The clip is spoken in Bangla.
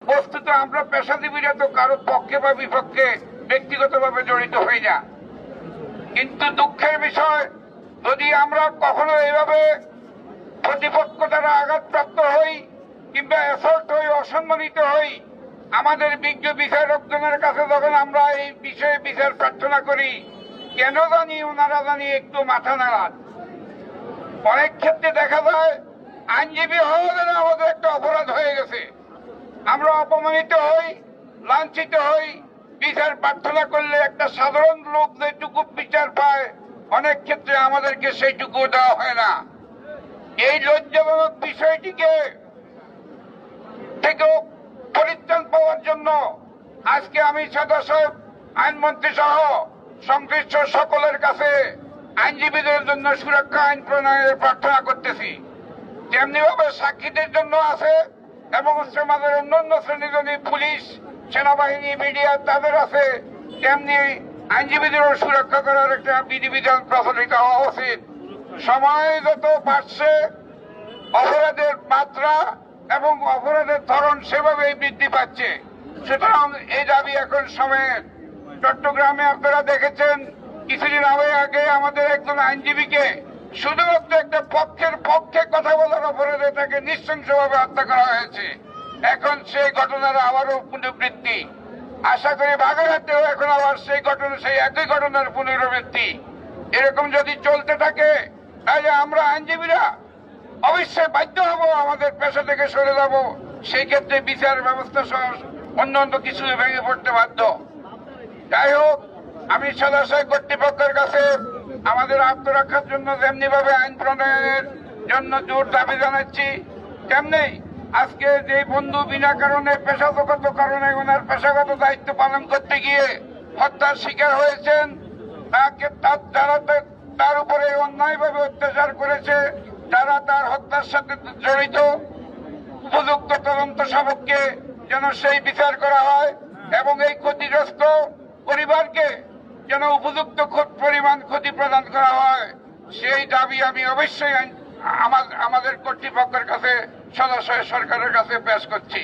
বস্তুত আমরা পেশাজীবীরা তো কারো পক্ষে বা বিপক্ষে ব্যক্তিগতভাবে জড়িত হই না, কিন্তু দুঃখের বিষয় যদি আমরা কখনো এইভাবে প্রতিপক্ষ দ্বারা আঘাতপ্রাপ্ত হই কিংবা অ্যাসল্ট হই, অসম্মানিত হই, আমাদের বিজ্ঞ বিচারকজনের কাছে যখন আমরা এই বিষয়ে বিচার প্রার্থনা করি, কেন জানি ওনারা জানি একটু মাথা নাড়ান। অনেক ক্ষেত্রে দেখা যায় আইনজীবী হওয়া যেন আমাদের একটা অপরাধ হয়ে গেছে। আমরা অপমানিত হই, লাঞ্ছিত হই। বিচার প্রার্থনা করলে একটা সাধারণ লোক যেটুকু বিচার পায়, অনেক ক্ষেত্রে আমাদেরকে সেইটুকু দেওয়া হয় না। এই লজ্জাজনক বিষয়টিকে থেকেও পরিত্রাণ পাওয়ার জন্য আজকে আমি সদস্য আইনমন্ত্রী সহ সংশ্লিষ্ট সকলের কাছে আইনজীবীদের জন্য সুরক্ষা আইন প্রণয়নের প্রার্থনা করতেছি। যেমনি ভাবে সাক্ষীদের জন্য আছে এবং সমাজের অন্যান্য শ্রেণীজনী, পুলিশ, সেনাবাহিনী, মিডিয়া তাদের আছে, তেমনি আইনজীবীদেরও সুরক্ষা করার একটা বিধিবিধান প্রচলিত হওয়া উচিত। সময় যত বাড়ছে অপরাধের মাত্রা এবং অপরাধের ধরন সেভাবেই বৃদ্ধি পাচ্ছে। সুতরাং এই দাবি এখন সময়ের। চট্টগ্রামে আপনারা দেখেছেন কিছুদিন আগে আমাদের একজন আইনজীবীকে শুধুমাত্র একটা পক্ষের পক্ষে কথা বলার অপরাধে তাকে নৃশংসভাবে হত্যা করা হয়েছে। এখন সেই ঘটনার আবারও পুনরাবৃত্তি। আশা করি বাগেরহাটেও এখন আবার সেই একই ঘটনার পুনরাবৃত্তি। এরকম যদি চলতে থাকে তাহলে আমরা আইনজীবীরা অবশ্যই বাধ্য হব আমাদের পেশা থেকে সরে যাব। সেই ক্ষেত্রে বিচার ব্যবস্থা সহ অন্যান্য কিছু ভেঙে পড়তে বাধ্য। যাই হোক, আমি সদস্য কর্তৃপক্ষের কাছে আমাদের আত্মরক্ষার জন্য যেমনি ভাবে আইন প্রণয়নের জন্য জোর দাবি জানাচ্ছি, তেমনি আজকে যে বন্ধু বিনা কারণে পেশাগত কারণে ওনার পেশাগত দায়িত্ব পালন করতে গিয়ে হত্যার শিকার হয়েছেন, যারা তার উপরে অন্যায়ভাবে অত্যাচার করেছে, যারা তার হত্যার সাথে জড়িত, উপযুক্ত তদন্ত সাপেক্ষে যেন সেই বিচার করা হয় এবং এই ক্ষতিগ্রস্ত পরিবারকে যেন উপযুক্ত পরিমাণ ক্ষতি প্রদান করা হয়, সেই দাবি আমি অবশ্যই আমাদের কর্তৃপক্ষের কাছে, সদস্য সরকারের কাছে পেশ করছি।